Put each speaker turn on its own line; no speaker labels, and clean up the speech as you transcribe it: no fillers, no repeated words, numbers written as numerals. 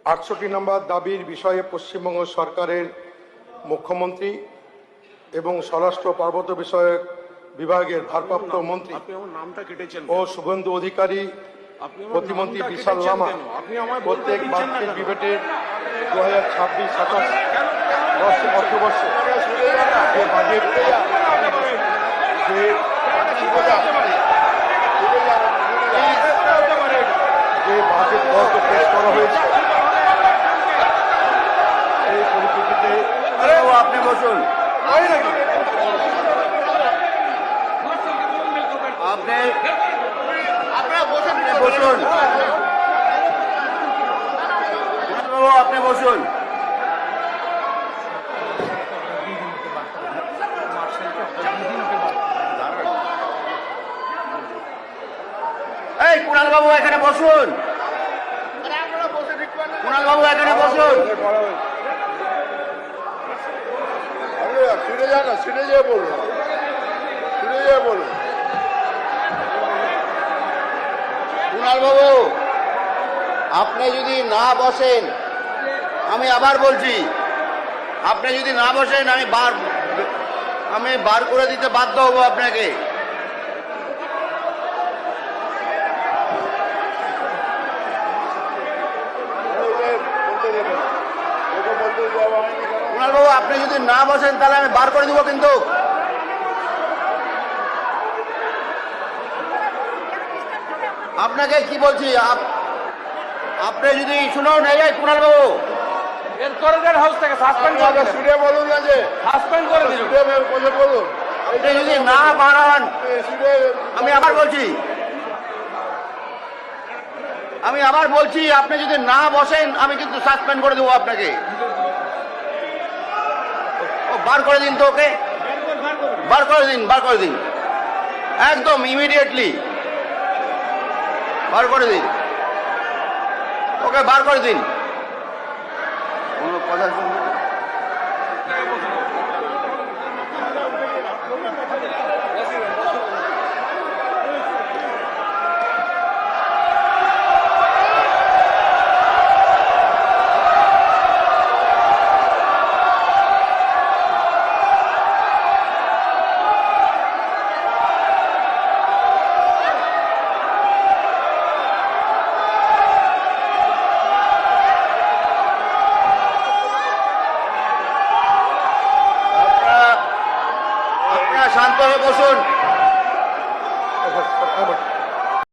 68 নম্বর দাবির বিষয়ে পশ্চিমবঙ্গ সরকারের মুখ্যমন্ত্রী এবং স্বরাষ্ট্র পার্বত্য বিষয়ক বিভাগের ভারপ্রাপ্ত মন্ত্রী ও শুভেন্দু অধিকারী, প্রতিমন্ত্রী বিশাল লামা প্রত্যেক বাজেট ডিবেটের 2026-27 অর্থবর্ষে যে বাজেট বরাদ্দ পেশ করা হয়েছে সেই পরিপ্রেক্ষিতে
আপনি বসুন। আপনি বসুন। এই কুণাল বাবু এখানে বসুন। কুণাল বাবু এখানে বসুন।
শুনে যান না, শুনে যেয়ে বলুন, শুনে যেয়ে বলুন।
কুণাল বাবু, আপনি যদি না বসেন, আমি আবার বলছি, আপনি যদি না বসেন আমি বার করে দিতে বাধ্য হব আপনাকে। কুণাল বাবু, আপনি যদি না বসেন তাহলে আমি বার করে দিব। কিন্তু আপনাকে কি বলছি, আপনি যদি শুনুন, এই কুণাল বাবু,
হাউস থেকে সাসপেন্ড করে দিন।
শুনে বলুন না যে
সাসপেন্ড করে দিন।
শুনে বলুন।
আপনি যদি না বাড়ান, আমি আবার বলছি, আপনি যদি না বসেন আমি কিন্তু সাসপেন্ড করে দেবো আপনাকে। বার করে দিন তো ওকে, বার করে দিন একদম ইমিডিয়েটলি বার করে দিন ওকে, বার করে দিন। কোনো কথা শুনবেন? শান্ত হয়ে বসুন।